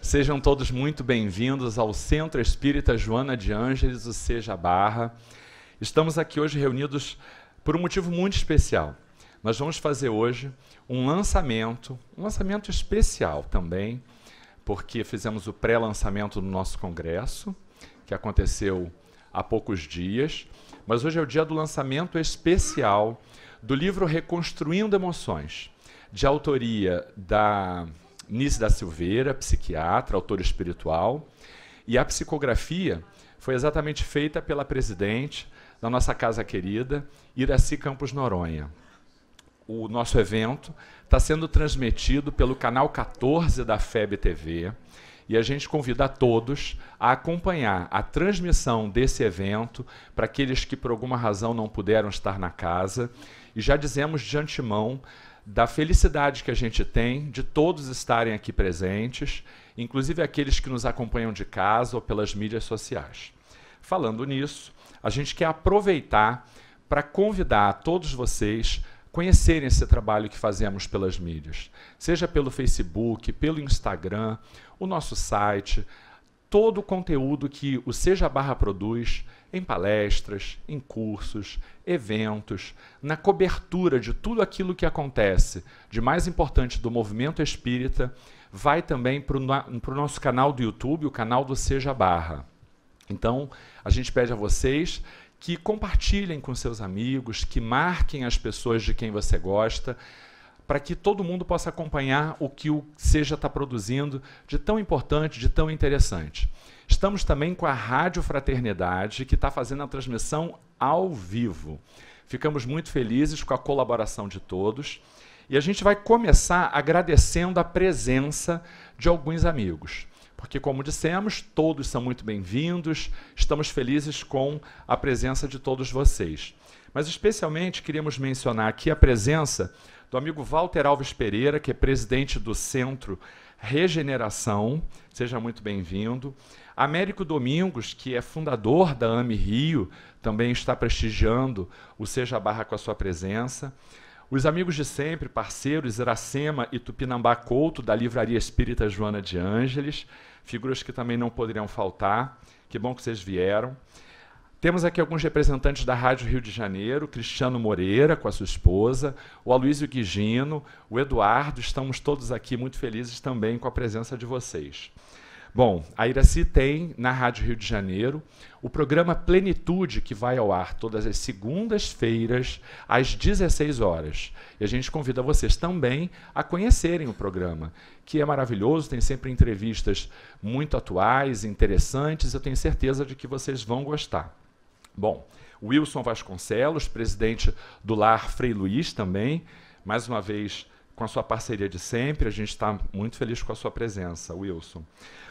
Sejam todos muito bem-vindos ao Centro Espírita Joana de Ângeles, o Seja Barra. Estamos aqui hoje reunidos por um motivo muito especial. Nós vamos fazer hoje um lançamento especial também, porque fizemos o pré-lançamento do nosso congresso, que aconteceu há poucos dias, mas hoje é o dia do lançamento especial do livro Reconstruindo Emoções, de autoria da Nice da Silveira, psiquiatra, autora espiritual, e a psicografia foi exatamente feita pela presidente da nossa casa querida, Iracy Campos Noronha. O nosso evento está sendo transmitido pelo canal 14 da FEB TV, e a gente convida a todos a acompanhar a transmissão desse evento para aqueles que por alguma razão não puderam estar na casa, e já dizemos de antemão da felicidade que a gente tem de todos estarem aqui presentes, inclusive aqueles que nos acompanham de casa ou pelas mídias sociais. Falando nisso, a gente quer aproveitar para convidar a todos vocês a conhecerem esse trabalho que fazemos pelas mídias, seja pelo Facebook, pelo Instagram, o nosso site, todo o conteúdo que o Seja Barra produz em palestras, em cursos, eventos, na cobertura de tudo aquilo que acontece de mais importante do movimento espírita, vai também para o nosso canal do YouTube, o canal do Seja Barra. Então, a gente pede a vocês que compartilhem com seus amigos, que marquem as pessoas de quem você gosta, para que todo mundo possa acompanhar o que o Seja está produzindo de tão importante, de tão interessante. Estamos também com a Rádio Fraternidade, que está fazendo a transmissão ao vivo. Ficamos muito felizes com a colaboração de todos. E a gente vai começar agradecendo a presença de alguns amigos. Porque, como dissemos, todos são muito bem-vindos, estamos felizes com a presença de todos vocês. Mas, especialmente, queríamos mencionar aqui a presença do amigo Walter Alves Pereira, que é presidente do Centro Regeneração, seja muito bem-vindo. Américo Domingos, que é fundador da AME Rio, também está prestigiando o Seja Barra com a sua presença. Os amigos de sempre, parceiros Iracema e Tupinambá Couto, da Livraria Espírita Joana de Ângeles, figuras que também não poderiam faltar. Que bom que vocês vieram. Temos aqui alguns representantes da Rádio Rio de Janeiro, Cristiano Moreira, com a sua esposa, o Aloysio Guigino, o Eduardo, estamos todos aqui muito felizes também com a presença de vocês. Bom, a Iracy tem, na Rádio Rio de Janeiro, o programa Plenitude, que vai ao ar todas as segundas-feiras, às 16 horas. E a gente convida vocês também a conhecerem o programa, que é maravilhoso, tem sempre entrevistas muito atuais, interessantes, eu tenho certeza de que vocês vão gostar. Bom, Wilson Vasconcelos, presidente do Lar Frei Luiz também, mais uma vez com a sua parceria de sempre, a gente está muito feliz com a sua presença, Wilson.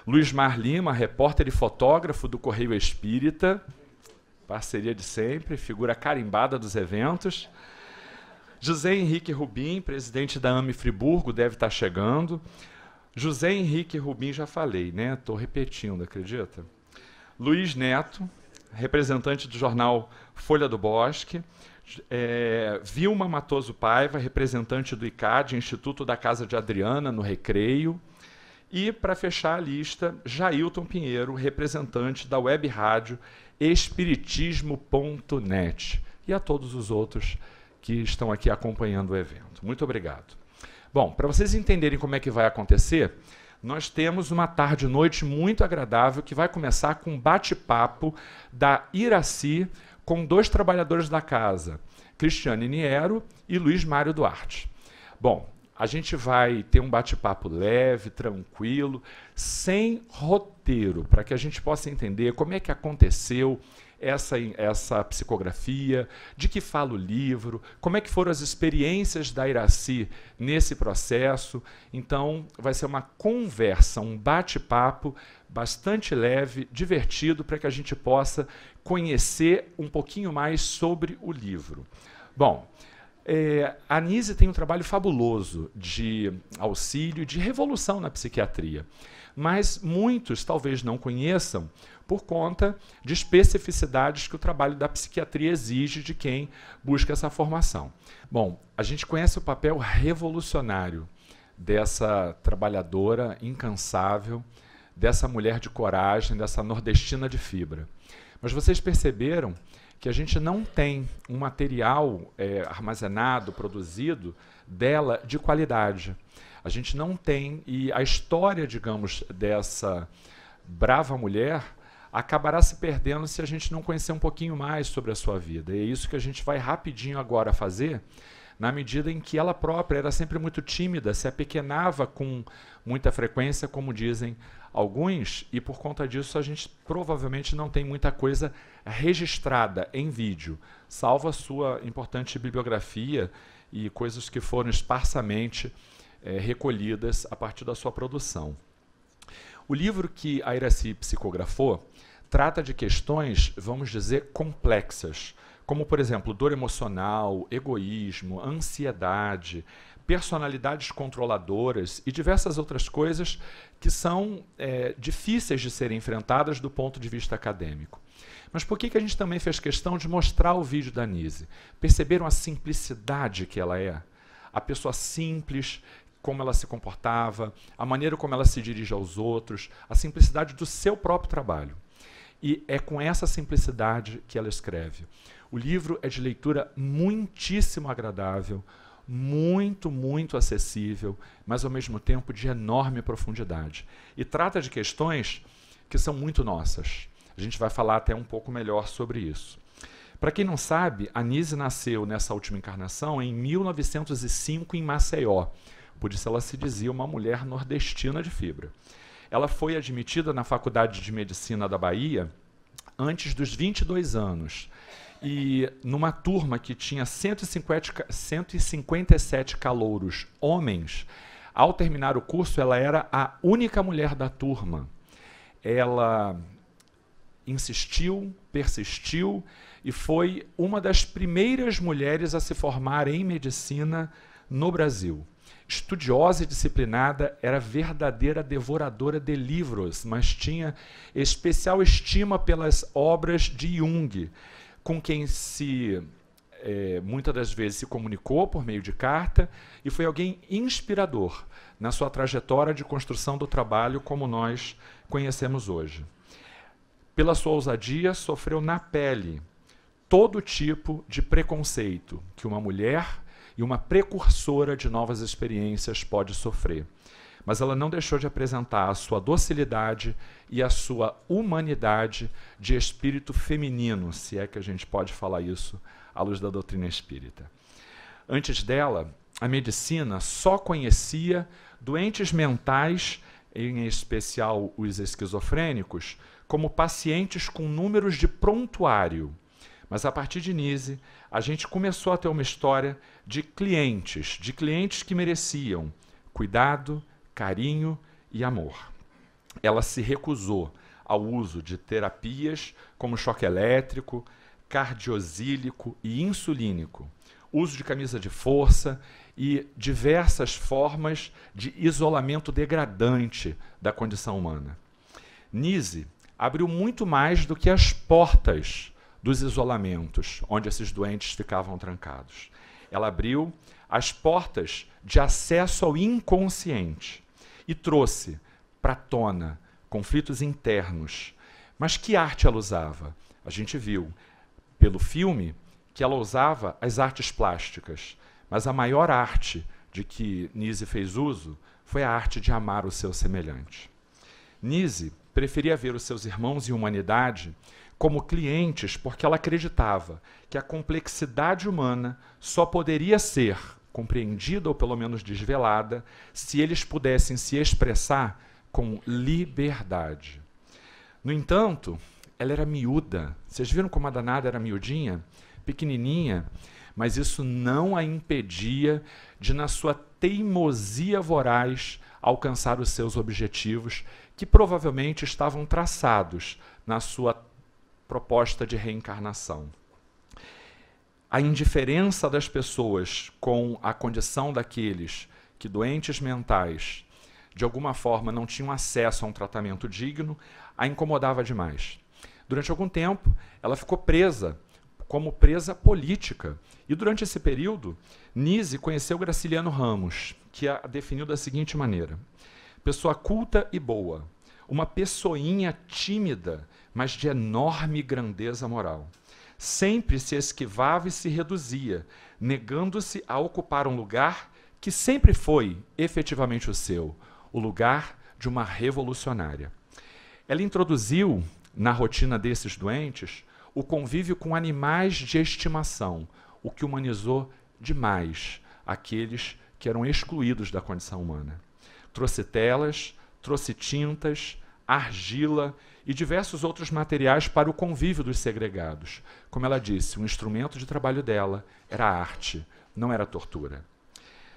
Luiz Mar Lima, repórter e fotógrafo do Correio Espírita, parceria de sempre, figura carimbada dos eventos. José Henrique Rubim, presidente da AME Friburgo, deve estar chegando. José Henrique Rubim, já falei, né? Estou repetindo, acredita? Luiz Neto, representante do jornal Folha do Bosque. Vilma Matoso Paiva, representante do ICAD, Instituto da Casa de Adriana, no Recreio. E, para fechar a lista, Jailton Pinheiro, representante da web rádio espiritismo.net. E a todos os outros que estão aqui acompanhando o evento. Muito obrigado. Bom, para vocês entenderem como é que vai acontecer, nós temos uma tarde e noite muito agradável que vai começar com um bate-papo da Iracy com dois trabalhadores da casa, Cristiane Niero e Luiz Mário Duarte. Bom, a gente vai ter um bate-papo leve, tranquilo, sem roteiro, para que a gente possa entender como é que aconteceu essa psicografia, de que fala o livro, como é que foram as experiências da Iracy nesse processo. Então, vai ser uma conversa, um bate-papo bastante leve, divertido, para que a gente possa conhecer um pouquinho mais sobre o livro. Bom, A Nise tem um trabalho fabuloso de auxílio, de revolução na psiquiatria, mas muitos talvez não conheçam por conta de especificidades que o trabalho da psiquiatria exige de quem busca essa formação. Bom, a gente conhece o papel revolucionário dessa trabalhadora incansável, dessa mulher de coragem, dessa nordestina de fibra. Mas vocês perceberam que a gente não tem um material armazenado, produzido dela de qualidade. A gente não tem, e a história, digamos, dessa brava mulher acabará se perdendo se a gente não conhecer um pouquinho mais sobre a sua vida. E é isso que a gente vai rapidinho agora fazer, na medida em que ela própria era sempre muito tímida, se apequenava com muita frequência, como dizem alguns, e por conta disso a gente provavelmente não tem muita coisa registrada em vídeo, salvo a sua importante bibliografia e coisas que foram esparsamente recolhidas a partir da sua produção. O livro que a Iracy psicografou trata de questões, vamos dizer, complexas, como, por exemplo, dor emocional, egoísmo, ansiedade, personalidades controladoras e diversas outras coisas que são difíceis de serem enfrentadas do ponto de vista acadêmico. Mas por que a gente também fez questão de mostrar o vídeo da Nise? Perceberam a simplicidade que ela é? A pessoa simples, como ela se comportava, a maneira como ela se dirige aos outros, a simplicidade do seu próprio trabalho. E é com essa simplicidade que ela escreve. O livro é de leitura muitíssimo agradável, muito acessível, mas ao mesmo tempo de enorme profundidade. E trata de questões que são muito nossas. A gente vai falar até um pouco melhor sobre isso. Para quem não sabe, a Nise nasceu nessa última encarnação em 1905 em Maceió. Por isso ela se dizia uma mulher nordestina de fibra. Ela foi admitida na Faculdade de Medicina da Bahia antes dos 22 anos. E numa turma que tinha 157 calouros homens, ao terminar o curso, ela era a única mulher da turma. Ela insistiu, persistiu e foi uma das primeiras mulheres a se formar em medicina no Brasil. Estudiosa e disciplinada, era verdadeira devoradora de livros, mas tinha especial estima pelas obras de Jung, com quem muitas das vezes se comunicou por meio de carta, e foi alguém inspirador na sua trajetória de construção do trabalho como nós conhecemos hoje. Pela sua ousadia, sofreu na pele todo tipo de preconceito que uma mulher e uma precursora de novas experiências pode sofrer. Mas ela não deixou de apresentar a sua docilidade e a sua humanidade de espírito feminino, se é que a gente pode falar isso à luz da doutrina espírita. Antes dela, a medicina só conhecia doentes mentais, em especial os esquizofrênicos, como pacientes com números de prontuário. Mas a partir de Nise, a gente começou a ter uma história de clientes que mereciam cuidado, carinho e amor. Ela se recusou ao uso de terapias como choque elétrico, cardiosílico e insulínico, uso de camisa de força e diversas formas de isolamento degradante da condição humana. Nise abriu muito mais do que as portas dos isolamentos, onde esses doentes ficavam trancados. Ela abriu as portas de acesso ao inconsciente e trouxe para a tona conflitos internos. Mas que arte ela usava? A gente viu pelo filme que ela usava as artes plásticas, mas a maior arte de que Nise fez uso foi a arte de amar o seu semelhante. Nise preferia ver os seus irmãos em humanidade como clientes porque ela acreditava que a complexidade humana só poderia ser compreendida ou pelo menos desvelada se eles pudessem se expressar com liberdade. No entanto, ela era miúda. Vocês viram como a danada era miudinha? Pequenininha, mas isso não a impedia de, na sua teimosia voraz, alcançar os seus objetivos, que provavelmente estavam traçados na sua proposta de reencarnação. a indiferença das pessoas com a condição daqueles que, doentes mentais, de alguma forma não tinham acesso a um tratamento digno, a incomodava demais. Durante algum tempo, ela ficou presa, como presa política. E durante esse período, Nise conheceu Graciliano Ramos, que a definiu da seguinte maneira: pessoa culta e boa, uma pessoinha tímida, mas de enorme grandeza moral. Sempre se esquivava e se reduzia, negando-se a ocupar um lugar que sempre foi efetivamente o seu, o lugar de uma revolucionária. Ela introduziu, na rotina desses doentes, o convívio com animais de estimação, o que humanizou demais aqueles que eram excluídos da condição humana. Trouxe telas, trouxe tintas, argila e diversos outros materiais para o convívio dos segregados. Como ela disse, o instrumento de trabalho dela era a arte, não era a tortura.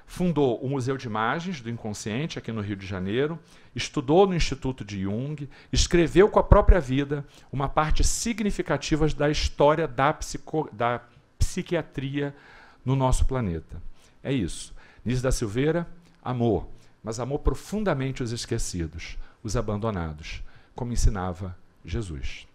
Fundou o Museu de Imagens do Inconsciente, aqui no Rio de Janeiro, estudou no Instituto de Jung, escreveu com a própria vida uma parte significativa da história da psiquiatria no nosso planeta. É isso. Nise da Silveira amou, mas amou profundamente os esquecidos, os abandonados, como ensinava Jesus.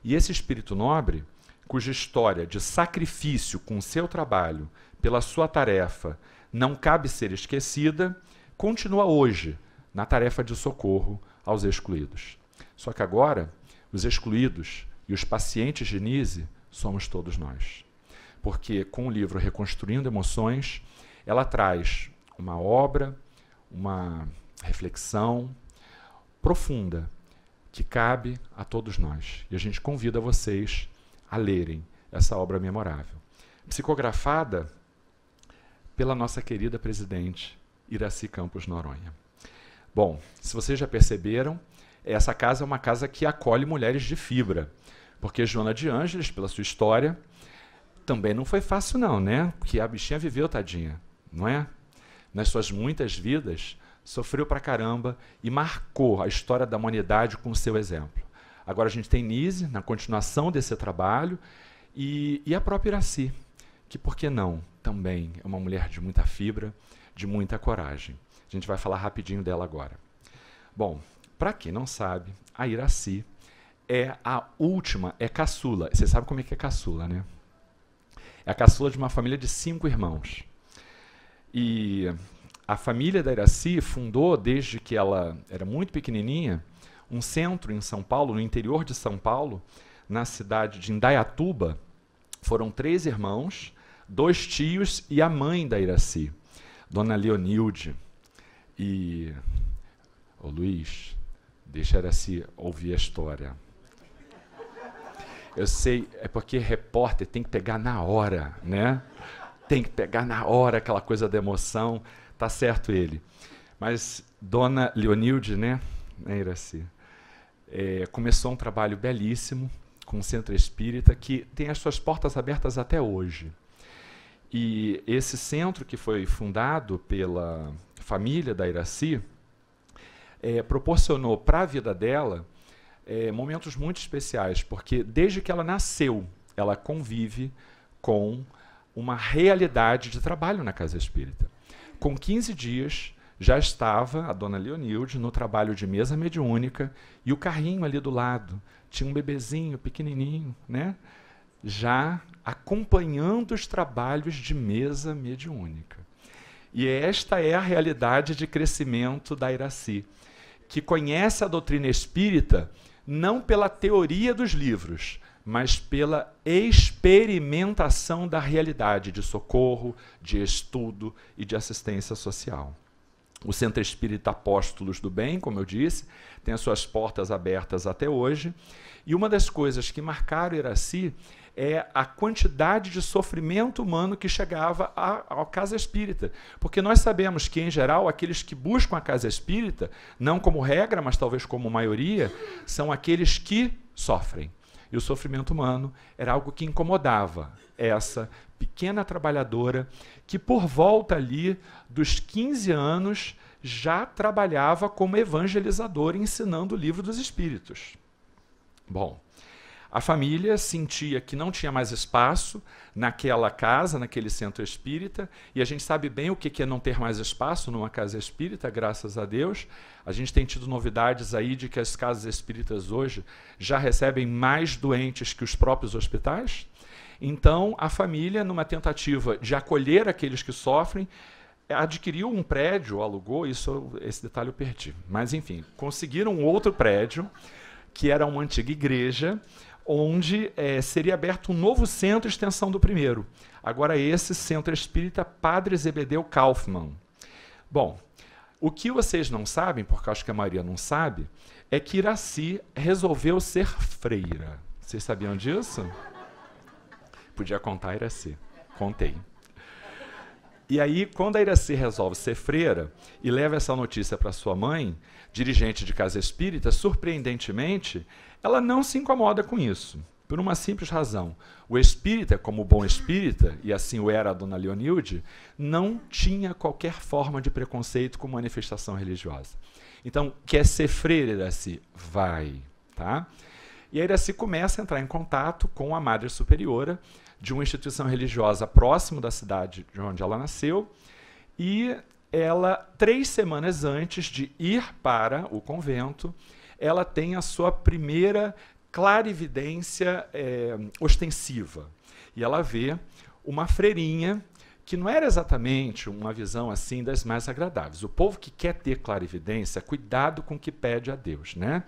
E esse espírito nobre, cuja história de sacrifício com o seu trabalho, pela sua tarefa, não cabe ser esquecida, continua hoje na tarefa de socorro aos excluídos. Só que agora, os excluídos e os pacientes de Nise somos todos nós. Porque com o livro Reconstruindo Emoções, ela traz uma obra, uma reflexão profunda que cabe a todos nós. E a gente convida vocês a lerem essa obra memorável. Psicografada pela nossa querida presidente, Iracy Campos Noronha. Bom, se vocês já perceberam, essa casa é uma casa que acolhe mulheres de fibra, porque Joana de Ângeles, pela sua história, também não foi fácil não, né? Porque a bichinha viveu, tadinha, não é? Nas suas muitas vidas, sofreu pra caramba e marcou a história da humanidade com o seu exemplo. Agora a gente tem Nise, na continuação desse trabalho, e a própria Iracy, que, por que não, também é uma mulher de muita fibra, de muita coragem. A gente vai falar rapidinho dela agora. Bom, para quem não sabe, a Iracy é a última, é caçula. Você sabe como é que é caçula, né? É a caçula de uma família de 5 irmãos. E a família da Iracy fundou, desde que ela era muito pequenininha, um centro em São Paulo, no interior de São Paulo, na cidade de Indaiatuba. Foram 3 irmãos, 2 tios e a mãe da Iracy, Dona Leonilde. E, ô Luiz, deixa a Iracy ouvir a história. Eu sei, é porque repórter tem que pegar na hora, né? Tem que pegar na hora aquela coisa da emoção, tá certo ele. Mas Dona Leonilde, né, Iracy, começou um trabalho belíssimo com o Centro Espírita, que tem as suas portas abertas até hoje. E esse centro, que foi fundado pela família da Iracy, proporcionou para a vida dela momentos muito especiais, porque desde que ela nasceu, ela convive com uma realidade de trabalho na Casa Espírita. Com 15 dias, já estava a Dona Leonilde no trabalho de mesa mediúnica e o carrinho ali do lado. Tinha um bebezinho pequenininho, né? Já acompanhando os trabalhos de mesa mediúnica. E esta é a realidade de crescimento da Iracy, que conhece a doutrina espírita não pela teoria dos livros, mas pela experimentação da realidade de socorro, de estudo e de assistência social. O Centro Espírita Apóstolos do Bem, como eu disse, tem as suas portas abertas até hoje, e uma das coisas que marcaram Iracy é a quantidade de sofrimento humano que chegava à Casa Espírita. Porque nós sabemos que, em geral, aqueles que buscam a Casa Espírita, não como regra, mas talvez como maioria, são aqueles que sofrem. E o sofrimento humano era algo que incomodava essa pequena trabalhadora que, por volta ali dos 15 anos, já trabalhava como evangelizadora, ensinando o Livro dos Espíritos. Bom, A família sentia que não tinha mais espaço naquela casa, naquele centro espírita, e a gente sabe bem o que é não ter mais espaço numa casa espírita, graças a Deus. A gente tem tido novidades aí de que as casas espíritas hoje já recebem mais doentes que os próprios hospitais. Então, a família, numa tentativa de acolher aqueles que sofrem, adquiriu um prédio, alugou, esse detalhe eu perdi. Mas, enfim, conseguiram um outro prédio, que era uma antiga igreja, onde seria aberto um novo centro de extensão do primeiro. Agora esse Centro Espírita Padre Zebedeu Kaufmann. Bom, o que vocês não sabem, porque eu acho que a maioria não sabe, é que Iraci resolveu ser freira. Vocês sabiam disso? Podia contar, Iraci. Contei. E aí, quando a Iraci resolve ser freira e leva essa notícia para sua mãe, dirigente de casa espírita, surpreendentemente, ela não se incomoda com isso, por uma simples razão. O espírita, como bom espírita, e assim o era a dona Leonilde, não tinha qualquer forma de preconceito com manifestação religiosa. Então, quer ser freira, Iraci? Vai. Tá? E a Iraci começa a entrar em contato com a Madre Superiora de uma instituição religiosa próximo da cidade de onde ela nasceu, e ela, 3 semanas antes de ir para o convento, ela tem a sua primeira clarividência ostensiva. E ela vê uma freirinha que não era exatamente uma visão assim das mais agradáveis. O povo que quer ter clarividência, cuidado com o que pede a Deus, né?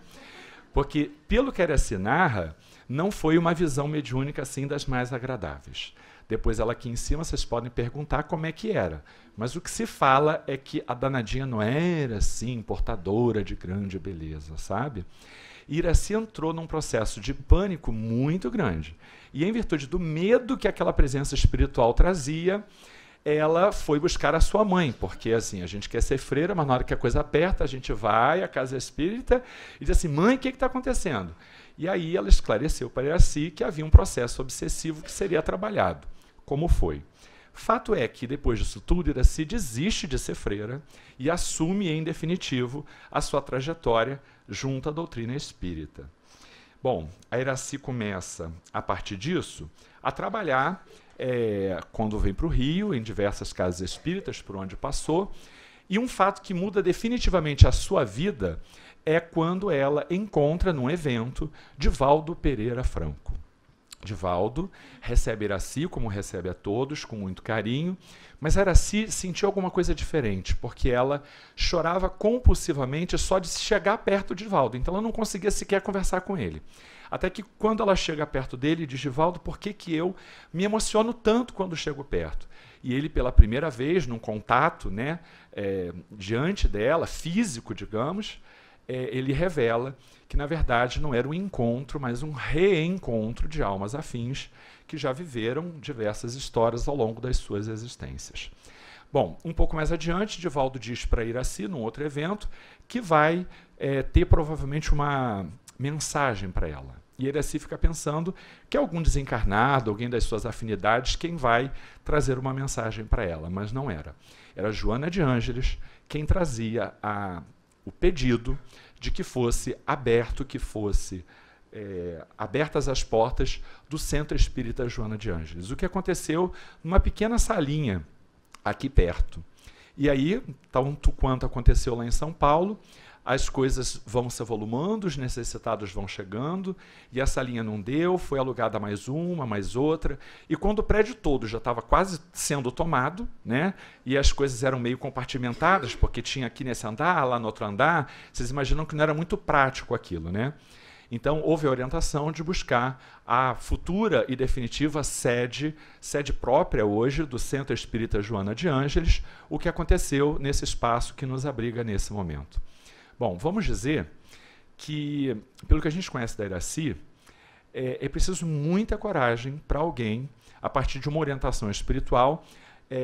Porque, pelo que Iraci narra, não foi uma visão mediúnica assim das mais agradáveis. Depois ela aqui em cima, vocês podem perguntar como é que era. Mas o que se fala é que a danadinha não era assim, portadora de grande beleza, sabe? E Iraci entrou num processo de pânico muito grande. E em virtude do medo que aquela presença espiritual trazia, ela foi buscar a sua mãe, porque assim, a gente quer ser freira, mas na hora que a coisa aperta, a gente vai à casa espírita e diz assim, mãe, o que está acontecendo? E aí ela esclareceu para Iraci que havia um processo obsessivo que seria trabalhado. Como foi? Fato é que, depois disso tudo, Iraci desiste de ser freira e assume, em definitivo, a sua trajetória junto à doutrina espírita. Bom, a Iraci começa, a partir disso, a trabalhar, quando vem para o Rio, em diversas casas espíritas por onde passou, e um fato que muda definitivamente a sua vida é quando ela encontra, num evento, Divaldo Pereira Franco. Divaldo recebe Iraci, como recebe a todos, com muito carinho, mas a Iraci sentiu alguma coisa diferente, porque ela chorava compulsivamente só de chegar perto de Divaldo, então ela não conseguia sequer conversar com ele. Até que quando ela chega perto dele, diz, Divaldo, por que eu me emociono tanto quando chego perto? E ele, pela primeira vez, num contato, né, diante dela, físico, digamos, ele revela que, na verdade, não era um encontro, mas um reencontro de almas afins que já viveram diversas histórias ao longo das suas existências. Bom, um pouco mais adiante, Divaldo diz para Iraci, num outro evento, que vai ter provavelmente uma mensagem para ela. E Iraci fica pensando que é algum desencarnado, alguém das suas afinidades, quem vai trazer uma mensagem para ela, mas não era. Era Joana de Ângeles quem trazia o pedido de que fosse aberto, abertas as portas do Centro Espírita Joana de Ângeles. O que aconteceu numa pequena salinha aqui perto. E aí, tanto quanto aconteceu lá em São Paulo, as coisas vão se avolumando, os necessitados vão chegando, e a salinha não deu, foi alugada mais uma, mais outra, e quando o prédio todo já estava quase sendo tomado, né, e as coisas eram meio compartimentadas, porque tinha aqui nesse andar, lá no outro andar, vocês imaginam que não era muito prático aquilo, né? Então, houve a orientação de buscar a futura e definitiva sede própria hoje do Centro Espírita Joana de Ângeles, o que aconteceu nesse espaço que nos abriga nesse momento. Bom, vamos dizer que, pelo que a gente conhece da Iraci, é preciso muita coragem para alguém, a partir de uma orientação espiritual,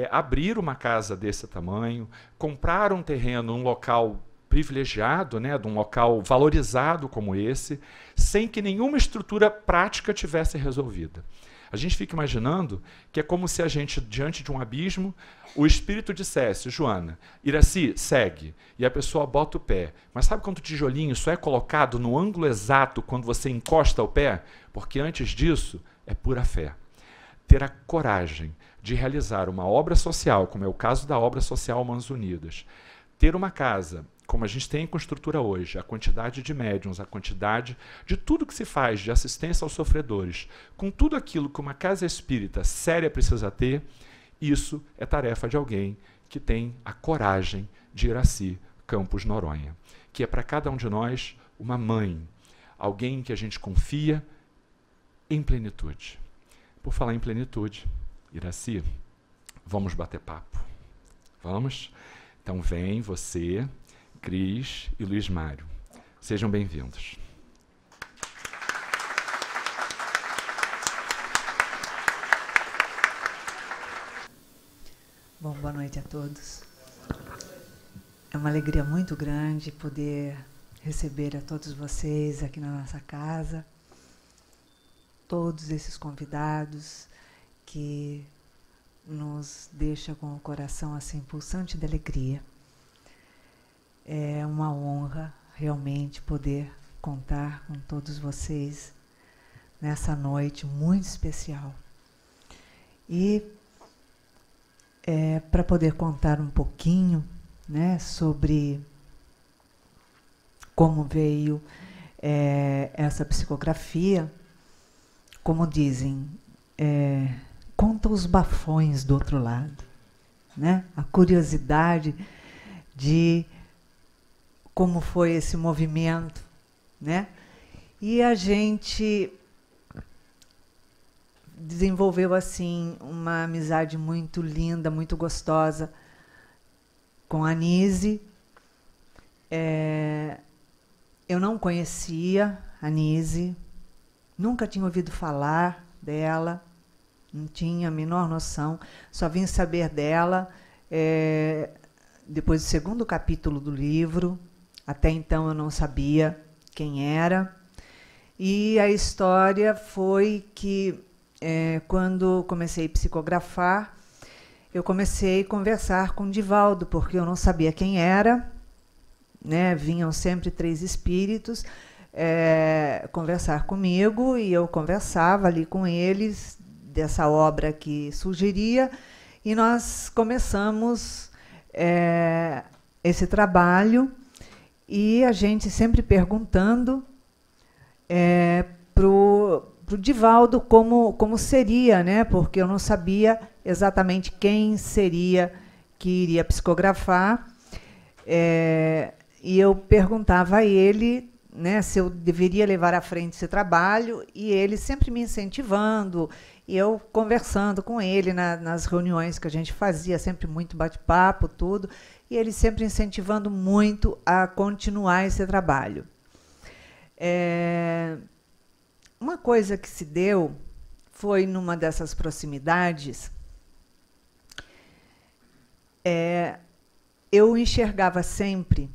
abrir uma casa desse tamanho, comprar um terreno, um local privilegiado, né, de um local valorizado como esse, sem que nenhuma estrutura prática tivesse resolvida. A gente fica imaginando que é como se a gente, diante de um abismo, o espírito dissesse, Joana, Iraci, segue. E a pessoa bota o pé. Mas sabe quando o tijolinho só é colocado no ângulo exato quando você encosta o pé? Porque antes disso, é pura fé. Ter a coragem de realizar uma obra social, como é o caso da obra social Mãos Unidas, ter uma casa, como a gente tem com estrutura hoje, a quantidade de médiuns, a quantidade de tudo que se faz de assistência aos sofredores, com tudo aquilo que uma casa espírita séria precisa ter, isso é tarefa de alguém que tem a coragem de Iraci Campos Noronha, que é para cada um de nós uma mãe, alguém que a gente confia em plenitude. Por falar em plenitude, Iraci, vamos bater papo. Vamos? Então vem você, Cris e Luiz Mário. Sejam bem-vindos. Bom, boa noite a todos. É uma alegria muito grande poder receber a todos vocês aqui na nossa casa, todos esses convidados que nos deixam com o coração assim pulsante de alegria. É uma honra realmente poder contar com todos vocês nessa noite muito especial. E para poder contar um pouquinho, né, sobre como veio essa psicografia, como dizem, conta os bafões do outro lado, né? A curiosidade de como foi esse movimento, né? E a gente desenvolveu assim uma amizade muito linda, muito gostosa com a Nise. Eu não conhecia a Nise, nunca tinha ouvido falar dela, não tinha a menor noção, só vim saber dela depois do segundo capítulo do livro. Até então eu não sabia quem era. E a história foi que, quando comecei a psicografar, eu comecei a conversar com Divaldo, porque eu não sabia quem era, né? Vinham sempre 3 espíritos conversar comigo, e eu conversava ali com eles dessa obra que sugeria, e nós começamos esse trabalho, e a gente sempre perguntando pro Divaldo como seria, né? Porque eu não sabia exatamente quem seria que iria psicografar, e eu perguntava a ele, né, se eu deveria levar à frente esse trabalho, e ele sempre me incentivando, e eu conversando com ele nas reuniões que a gente fazia, sempre muito bate-papo, tudo, e ele sempre incentivando muito a continuar esse trabalho. Uma coisa que se deu foi numa dessas proximidades, eu enxergava sempre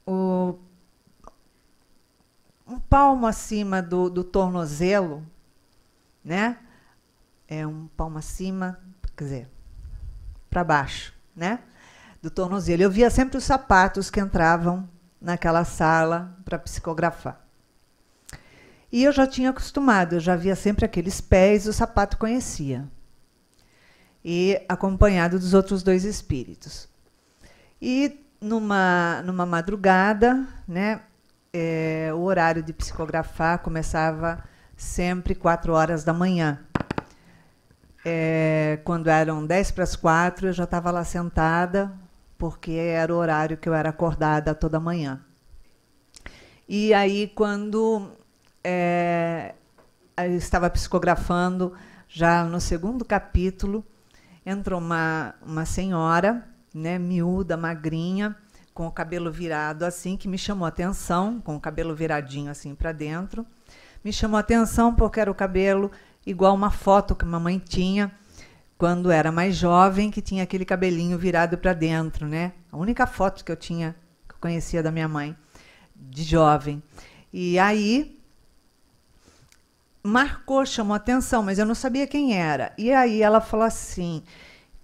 um palmo acima do tornozelo, né? Um palmo acima, quer dizer, para baixo, né? Do tornozelo. Eu via sempre os sapatos que entravam naquela sala para psicografar. E eu já tinha acostumado, eu já via sempre aqueles pés, o sapato conhecia. E acompanhado dos outros 2 espíritos. E numa madrugada, né, o horário de psicografar começava sempre 4 horas da manhã. Quando eram 3:10, eu já estava lá sentada, porque era o horário que eu era acordada toda manhã. E aí, quando eu estava psicografando, já no segundo capítulo, entrou uma senhora, né, miúda, magrinha, com o cabelo virado assim, que me chamou a atenção, com o cabelo viradinho assim para dentro. Me chamou a atenção porque era o cabelo igual uma foto que a mamãe tinha quando era mais jovem, que tinha aquele cabelinho virado para dentro, né? A única foto que eu tinha, que eu conhecia da minha mãe, de jovem. E aí marcou, chamou atenção, mas eu não sabia quem era. E aí ela falou assim,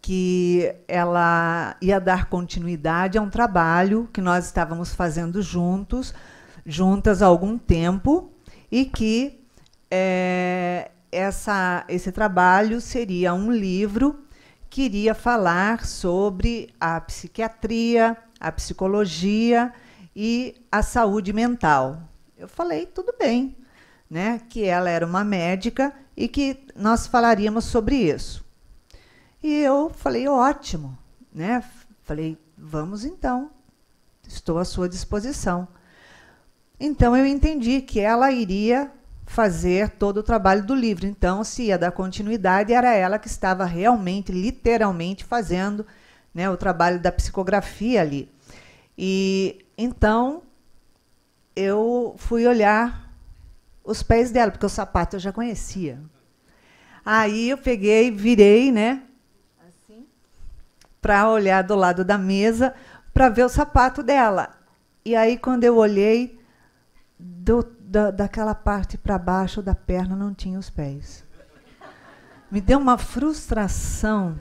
que ela ia dar continuidade a um trabalho que nós estávamos fazendo juntas há algum tempo, e que esse trabalho seria um livro que iria falar sobre a psiquiatria, a psicologia e a saúde mental. Eu falei, tudo bem, né, que ela era uma médica e que nós falaríamos sobre isso. E eu falei, ótimo, né? Falei, vamos então, estou à sua disposição. Então eu entendi que ela iria fazer todo o trabalho do livro. Então, se ia dar continuidade, era ela que estava realmente, literalmente, fazendo, né, o trabalho da psicografia ali. E então eu fui olhar os pés dela, porque o sapato eu já conhecia. Aí eu peguei, virei, né, assim, para olhar do lado da mesa, para ver o sapato dela. E aí, quando eu olhei, daquela parte para baixo da perna não tinha os pés. Me deu uma frustração,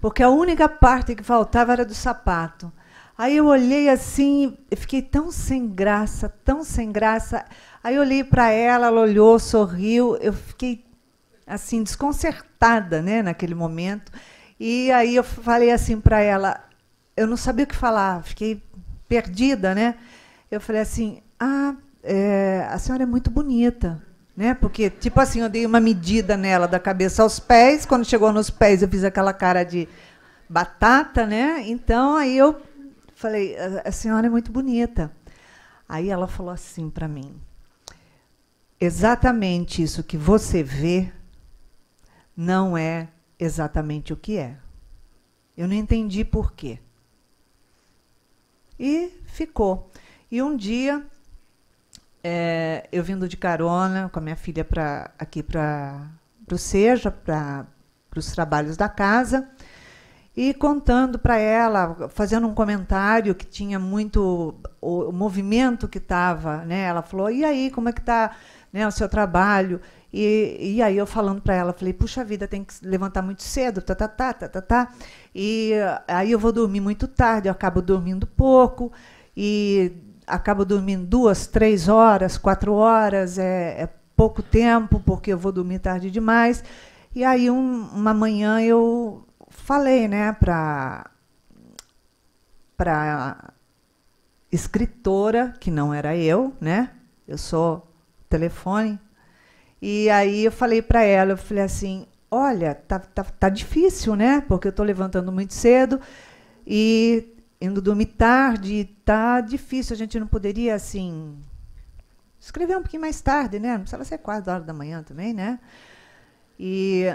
porque a única parte que faltava era do sapato. Aí eu olhei assim, eu fiquei tão sem graça, tão sem graça. Aí eu olhei para ela, ela olhou, sorriu, eu fiquei assim desconcertada, né, naquele momento. E aí eu falei assim para ela, eu não sabia o que falar, fiquei perdida, né? Eu falei assim, a senhora é muito bonita, né? Porque, tipo assim, eu dei uma medida nela da cabeça aos pés. Quando chegou nos pés, eu fiz aquela cara de batata, né? Então, aí eu falei, a senhora é muito bonita. Aí ela falou assim para mim, exatamente isso que você vê não é exatamente o que é. Eu não entendi por quê. E ficou. E um dia, eu vindo de carona com a minha filha aqui para o Seja, para os trabalhos da casa, e contando para ela, fazendo um comentário que tinha muito o movimento que estava, né? Ela falou, e aí, como é que está, né, o seu trabalho? E aí eu falando para ela, falei, puxa vida, tem que levantar muito cedo, e aí eu vou dormir muito tarde, eu acabo dormindo pouco, e acabo dormindo 2, 3 horas, 4 horas, é pouco tempo, porque eu vou dormir tarde demais. E aí uma manhã eu falei, né, para escritora, que não era eu, né? Eu sou telefone. E aí eu falei para ela, eu falei assim, olha, tá difícil, né? Porque eu estou levantando muito cedo e indo dormir tarde, tá difícil. A gente não poderia, assim, escrever um pouquinho mais tarde, né? Não precisava ser 4 horas da manhã também, né? E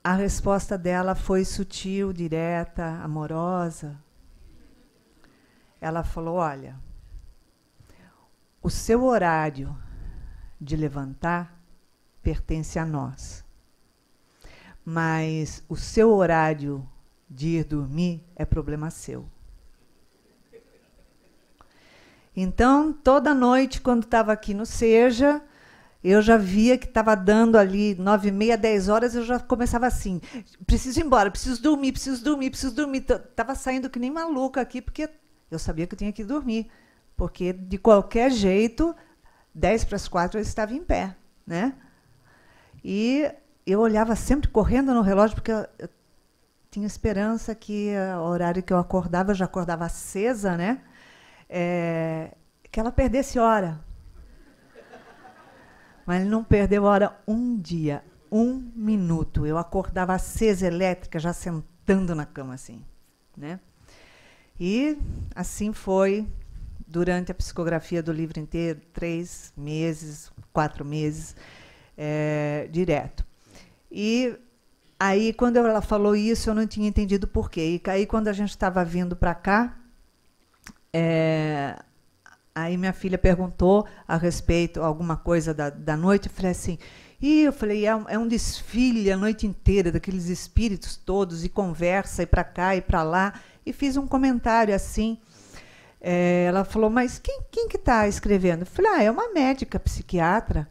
a resposta dela foi sutil, direta, amorosa. Ela falou, olha, o seu horário de levantar pertence a nós. Mas o seu horário de ir dormir é problema seu. Então, toda noite, quando estava aqui no Seja, eu já via que estava dando ali 9h30, 10 horas, eu já começava assim, preciso ir embora, preciso dormir. Estava saindo que nem maluca aqui, porque eu sabia que eu tinha que dormir. Porque, de qualquer jeito, 3:10 eu estava em pé, né? E eu olhava sempre correndo no relógio, porque eu tinha esperança que o horário que eu acordava, eu já acordava acesa, né? Que ela perdesse hora. Mas ele não perdeu hora um dia, 1 minuto. Eu acordava acesa, elétrica, já sentando na cama, assim, né? E assim foi durante a psicografia do livro inteiro, 3 meses, 4 meses, direto. E aí, quando ela falou isso, eu não tinha entendido por quê. E aí, quando a gente estava vindo para cá, aí minha filha perguntou a respeito alguma coisa da noite. Eu falei assim, eu falei, é um desfile a noite inteira daqueles espíritos todos, e conversa, e para cá e para lá. E fiz um comentário assim. Ela falou, mas quem que está escrevendo? Eu falei, é uma médica psiquiatra.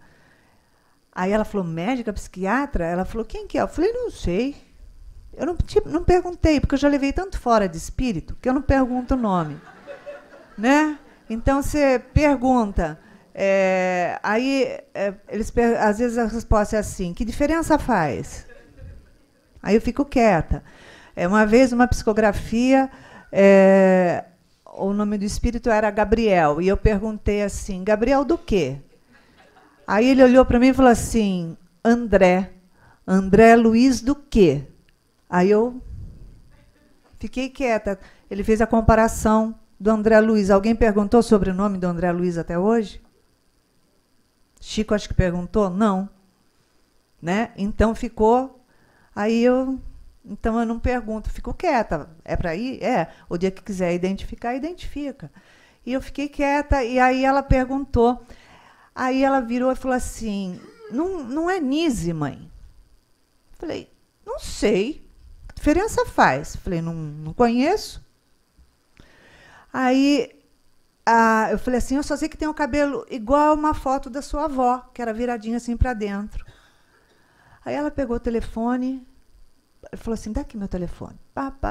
Aí ela falou, médica, psiquiatra? Ela falou, quem que é? Eu falei, não sei. Eu não perguntei, porque eu já levei tanto fora de espírito que eu não pergunto o nome. Né? Então, você pergunta. Às vezes a resposta é assim, que diferença faz? Aí eu fico quieta. Uma vez, uma psicografia, o nome do espírito era Gabriel, e eu perguntei assim, Gabriel do quê? Aí ele olhou para mim e falou assim, André Luiz do quê? Aí eu fiquei quieta. Ele fez a comparação do André Luiz. Alguém perguntou sobre o nome do André Luiz até hoje? Chico acho que perguntou? Não. Né? Então ficou... Então eu não pergunto, fico quieta. É para ir? É. O dia que quiser identificar, identifica. E eu fiquei quieta, e aí ela perguntou. Aí ela virou e falou assim, não é Nise, mãe? Falei, não sei. Que diferença faz? Falei, não conheço. Aí eu falei assim, eu só sei que tem o cabelo igual a uma foto da sua avó, que era viradinha assim para dentro. Aí ela pegou o telefone, falou assim, dá aqui meu telefone.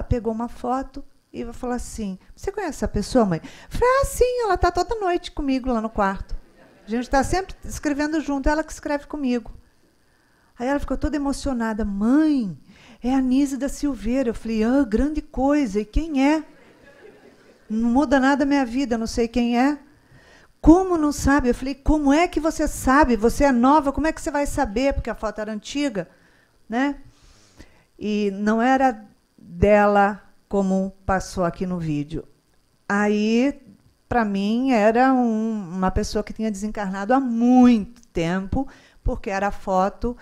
Pegou uma foto e falou assim, você conhece essa pessoa, mãe? Eu falei, sim, ela está toda noite comigo lá no quarto. A gente está sempre escrevendo junto, ela que escreve comigo. Aí ela ficou toda emocionada. Mãe, é a Nise da Silveira. Eu falei, grande coisa. E quem é? Não muda nada a minha vida, não sei quem é. Como não sabe? Eu falei, como é que você sabe? Você é nova, como é que você vai saber? Porque a foto era antiga, né? E não era dela como passou aqui no vídeo. Aí, para mim, era uma pessoa que tinha desencarnado há muito tempo, porque era a foto,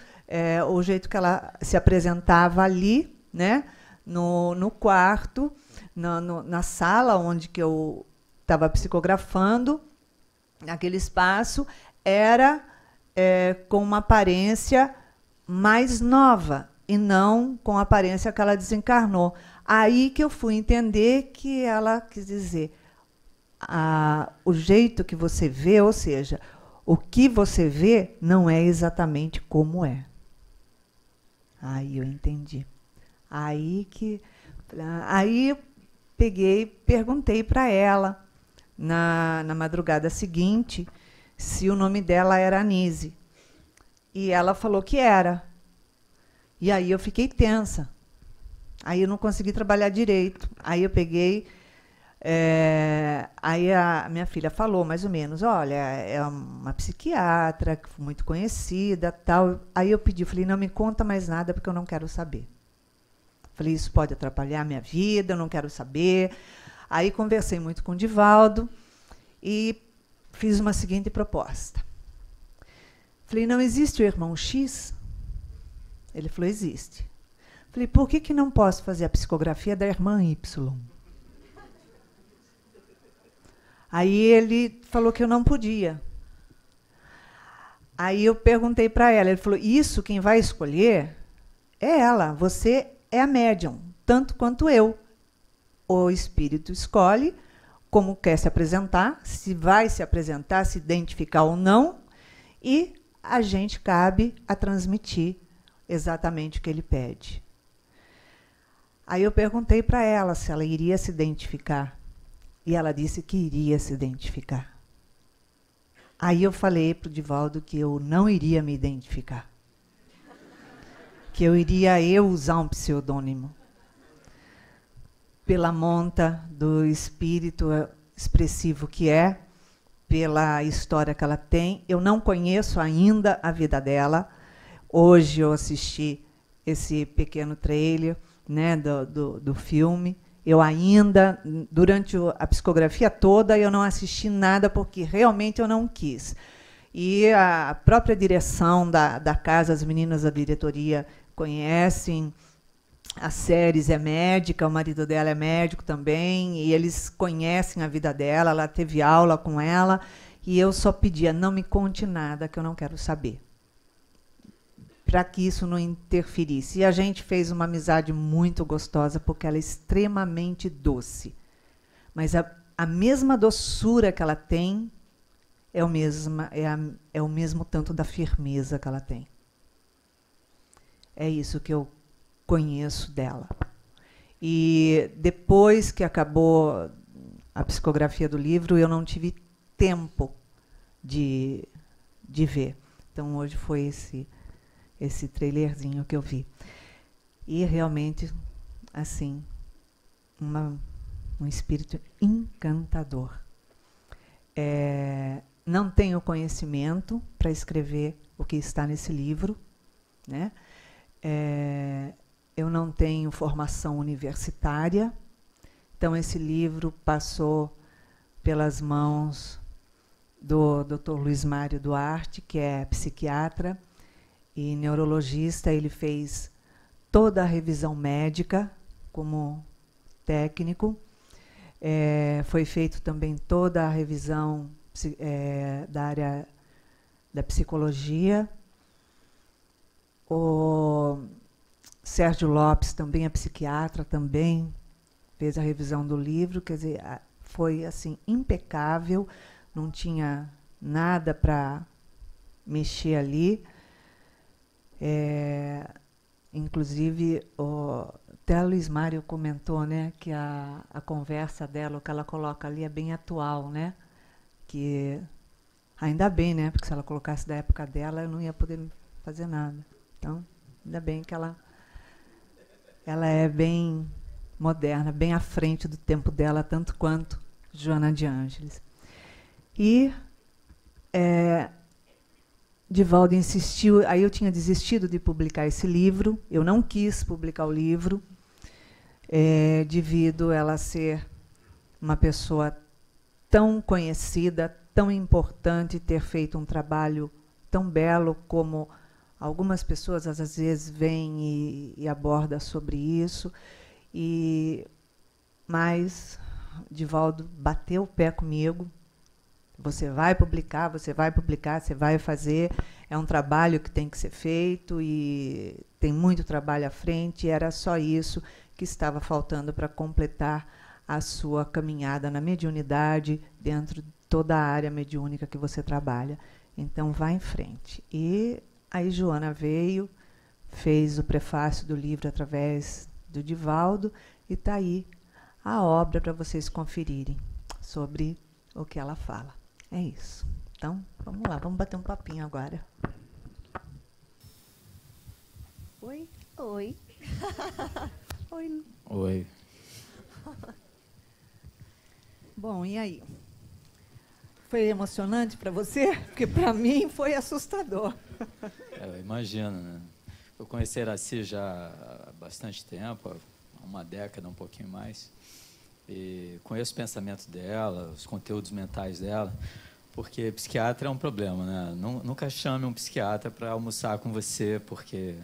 o jeito que ela se apresentava ali, né, no quarto, na sala onde que eu estava psicografando, naquele espaço, era com uma aparência mais nova, e não com a aparência que ela desencarnou. Aí que eu fui entender que ela quis dizer o jeito que você vê, ou seja, o que você vê não é exatamente como é. Aí eu entendi. Aí eu peguei, perguntei para ela, na madrugada seguinte, se o nome dela era Nise. E ela falou que era. E aí eu fiquei tensa. Aí eu não consegui trabalhar direito. Aí eu peguei... aí a minha filha falou, mais ou menos, olha, é uma psiquiatra muito conhecida, tal. Aí eu pedi, falei, não me conta mais nada, porque eu não quero saber. Falei, isso pode atrapalhar a minha vida, eu não quero saber. Aí conversei muito com o Divaldo e fiz uma seguinte proposta. Falei, não existe o irmão X? Ele falou, existe. Falei, por que não posso fazer a psicografia da irmã Y? Aí ele falou que eu não podia. Aí eu perguntei para ela, ele falou, isso quem vai escolher é ela, você é a médium, tanto quanto eu. O espírito escolhe como quer se apresentar, se vai se apresentar, se identificar ou não, e a gente cabe a transmitir exatamente o que ele pede. Aí eu perguntei para ela se ela iria se identificar. E ela disse que iria se identificar. Aí eu falei para o Divaldo que eu não iria me identificar. Que eu iria usar um pseudônimo. Pela monta do espírito expressivo que é, pela história que ela tem. Eu não conheço ainda a vida dela. Hoje eu assisti esse pequeno trailer, né, do filme. Eu ainda, durante a psicografia toda, eu não assisti nada, porque realmente eu não quis. E a própria direção da casa, as meninas da diretoria conhecem, a Séries é médica, o marido dela é médico também, e eles conhecem a vida dela, ela teve aula com ela, e eu só pedia, não me conte nada, que eu não quero saber, para que isso não interferisse. E a gente fez uma amizade muito gostosa, porque ela é extremamente doce. Mas a mesma doçura que ela tem, é o mesmo tanto da firmeza que ela tem. É isso que eu conheço dela. E depois que acabou a psicografia do livro, eu não tive tempo de ver. Então, hoje foi esse trailerzinho que eu vi. E realmente, assim, um espírito encantador. Não tenho conhecimento para escrever o que está nesse livro, né? Eu não tenho formação universitária, então esse livro passou pelas mãos do Dr. Luiz Mário Duarte, que é psiquiatra e neurologista. Ele fez toda a revisão médica como técnico. Foi feito também toda a revisão da área da psicologia. O Sérgio Lopes também é psiquiatra, também fez a revisão do livro. Quer dizer, foi assim impecável, não tinha nada para mexer ali. Inclusive, até a Luiz Mário comentou, né, que a conversa dela, o que ela coloca ali é bem atual, né? Que ainda bem, né? Porque se ela colocasse da época dela, eu não ia poder fazer nada. Então, ainda bem que ela é bem moderna, bem à frente do tempo dela, tanto quanto Joana de Ângeles. E Divaldo insistiu, aí eu tinha desistido de publicar esse livro, eu não quis publicar o livro, devido a ela ser uma pessoa tão conhecida, tão importante, ter feito um trabalho tão belo como algumas pessoas às vezes vêm e abordam sobre isso. Mas Divaldo bateu o pé comigo. Você vai publicar, você vai fazer. É um trabalho que tem que ser feito e tem muito trabalho à frente. E era só isso que estava faltando para completar a sua caminhada na mediunidade, dentro de toda a área mediúnica que você trabalha. Então, vá em frente. E aí Joana veio, fez o prefácio do livro através do Divaldo, e está aí a obra para vocês conferirem sobre o que ela fala. É isso. Então, vamos lá, vamos bater um papinho agora. Oi? Oi. Oi. Oi. Bom, e aí? Foi emocionante para você? Porque para mim foi assustador. Eu imagino, né? Eu conheci a Iracy já há bastante tempo, há uma década, um pouquinho mais. E conheço o pensamento dela, os conteúdos mentais dela, porque psiquiatra é um problema, né? Nunca chame um psiquiatra para almoçar com você, porque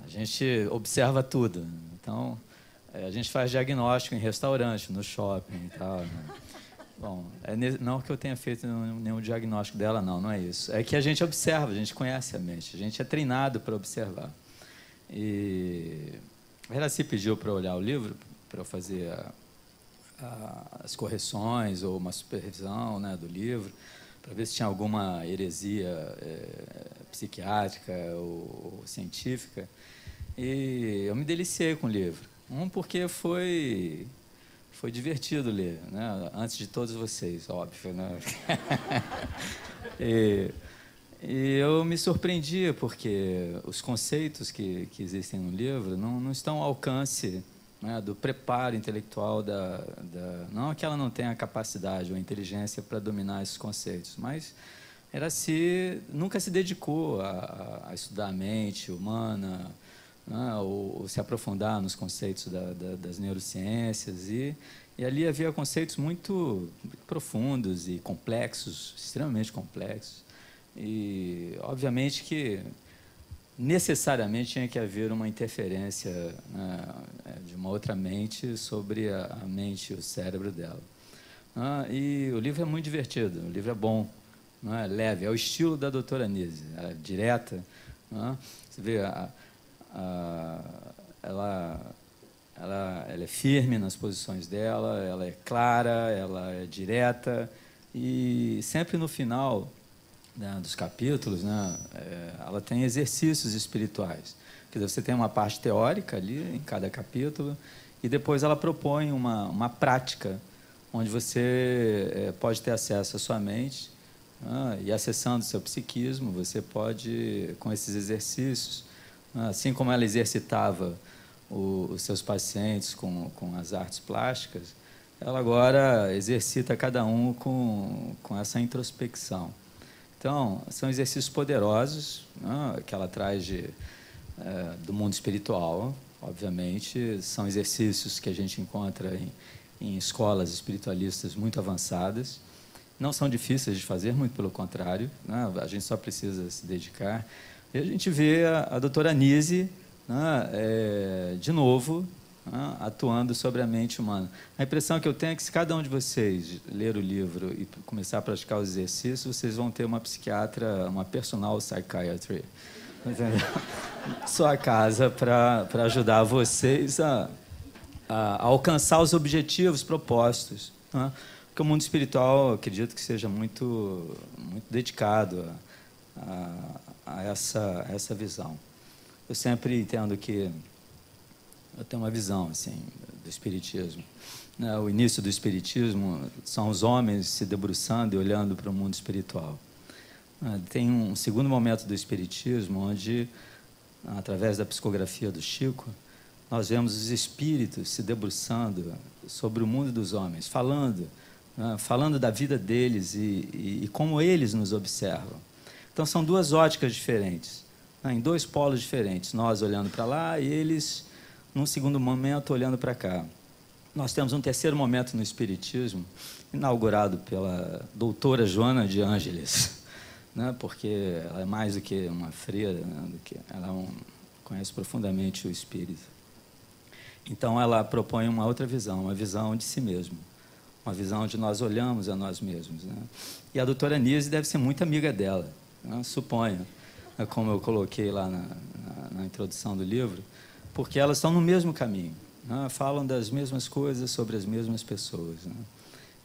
a gente observa tudo. Então, a gente faz diagnóstico em restaurante, no shopping e tal, né? Bom, não que eu tenha feito nenhum diagnóstico dela, não é isso. É que a gente observa, a gente conhece a mente, a gente é treinado para observar. E a Iracy pediu para eu olhar o livro, para eu fazer as correções ou uma supervisão, né, do livro, para ver se tinha alguma heresia psiquiátrica ou científica. E eu me deliciei com o livro. Porque foi divertido ler, né? Antes de todos vocês, óbvio, né? e eu me surpreendi, porque os conceitos que existem no livro não estão ao alcance, né, do preparo intelectual não que ela não tenha a capacidade ou a inteligência para dominar esses conceitos, mas Iracy nunca se dedicou a estudar a mente humana, né, ou se aprofundar nos conceitos das neurociências, e ali havia conceitos muito profundos e complexos, extremamente complexos, e obviamente que necessariamente tinha que haver uma interferência, né, de uma outra mente sobre a mente e o cérebro dela. E o livro é muito divertido, o livro é bom, não é leve, é o estilo da doutora Nise, é direta, né? Você vê, ela é firme nas posições dela, ela é clara, ela é direta, E sempre no final, né, dos capítulos, né, ela tem exercícios espirituais. Quer dizer, você tem uma parte teórica ali em cada capítulo, e depois ela propõe uma prática, onde você pode ter acesso à sua mente, e acessando o seu psiquismo, você pode, com esses exercícios, assim como ela exercitava os seus pacientes com as artes plásticas, ela agora exercita cada um com essa introspecção. Então, são exercícios poderosos, né, que ela traz do mundo espiritual, obviamente. São exercícios que a gente encontra em escolas espiritualistas muito avançadas. Não são difíceis de fazer, muito pelo contrário, né, a gente só precisa se dedicar. E a gente vê a doutora Nise, né, de novo, atuando sobre a mente humana. A impressão que eu tenho é que, se cada um de vocês ler o livro e começar a praticar os exercícios, vocês vão ter uma psiquiatra, uma personal psychiatry, sua casa, para ajudar vocês a alcançar os objetivos propostos, né? Porque o mundo espiritual, eu acredito que seja muito dedicado a essa visão. Eu sempre entendo que eu tenho uma visão assim do espiritismo, né? O início do espiritismo são os homens se debruçando e olhando para o mundo espiritual. Tem um segundo momento do espiritismo onde, através da psicografia do Chico, nós vemos os espíritos se debruçando sobre o mundo dos homens, falando da vida deles e como eles nos observam. Então, são duas óticas diferentes, né, em dois polos diferentes. Nós olhando para lá e eles, num segundo momento, olhando para cá. Nós temos um terceiro momento no espiritismo, inaugurado pela doutora Joana de Ângeles, né, porque ela é mais do que uma freira, né, ela conhece profundamente o espírito. Então, ela propõe uma outra visão, uma visão de si mesmo, uma visão onde nós olhamos a nós mesmos, né? E a doutora Nise deve ser muito amiga dela, né? Suponho, como eu coloquei lá na introdução do livro, porque elas estão no mesmo caminho, né? Falam das mesmas coisas sobre as mesmas pessoas, né?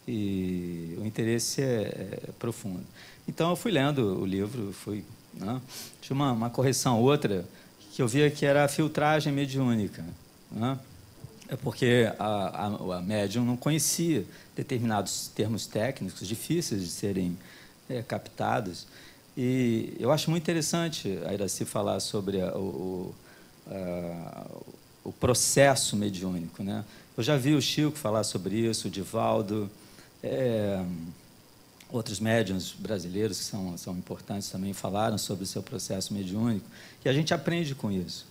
E o interesse é profundo. Então, eu fui lendo o livro, né? Tinha uma correção outra, que eu via que era a filtragem mediúnica, né? É porque a médium não conhecia determinados termos técnicos difíceis de serem captados. E eu acho muito interessante a Iracy falar sobre o processo mediúnico, né? Eu já vi o Chico falar sobre isso, o Divaldo, outros médiuns brasileiros que são importantes também falaram sobre o seu processo mediúnico, e a gente aprende com isso.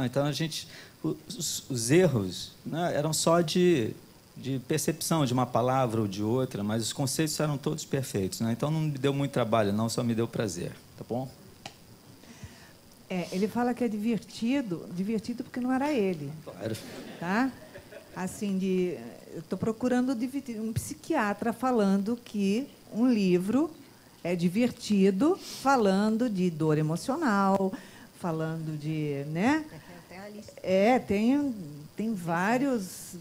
Então, os erros, né, eram só de percepção de uma palavra ou de outra, mas os conceitos eram todos perfeitos, né? Então, não me deu muito trabalho, não, só me deu prazer. Tá bom? Ele fala que é divertido porque não era ele. Claro. Tá? Assim, eu estou procurando um psiquiatra falando que um livro é divertido, falando de dor emocional, falando de, né? Tem vários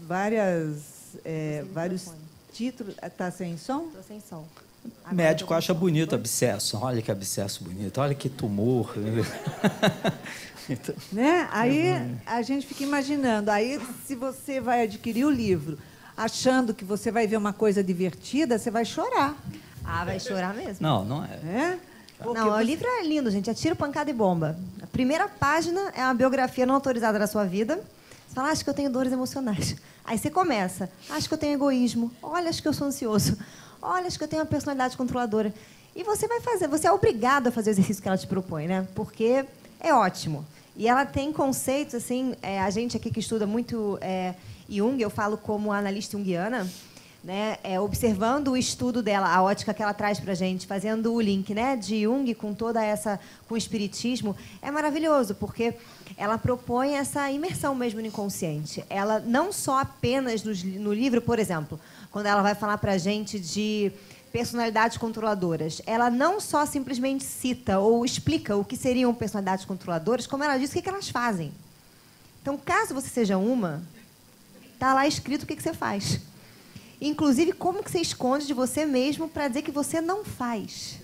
títulos. Está sem som? Estou sem som. O médico acha bonito abscesso. Olha que abscesso bonito. Olha que tumor. Então, né? Aí a gente fica imaginando. Aí, se você vai adquirir o livro achando que você vai ver uma coisa divertida, você vai chorar. Ah, vai chorar mesmo? Não é. Não, o livro é lindo, gente. É tiro, pancada e bomba. A primeira página é uma biografia não autorizada da sua vida. Você fala, acho que eu tenho dores emocionais. Aí você começa, acho que eu tenho egoísmo. Olha, acho que eu sou ansioso. Olha, acho que eu tenho uma personalidade controladora. E você vai fazer, você é obrigado a fazer o exercício que ela te propõe, né? Porque é ótimo. E ela tem conceitos, assim, a gente aqui que estuda muito Jung, eu falo como analista junguiana, né, observando o estudo dela, a ótica que ela traz para a gente, fazendo o link, né, de Jung com com o espiritismo, é maravilhoso, porque ela propõe essa imersão mesmo no inconsciente. Ela não só apenas no livro, por exemplo, quando ela vai falar para a gente de personalidades controladoras, ela não só simplesmente cita ou explica o que seriam personalidades controladoras, como ela diz o que elas fazem. Então, caso você seja uma, está lá escrito o que você faz. Inclusive, como que você esconde de você mesmo para dizer que você não faz?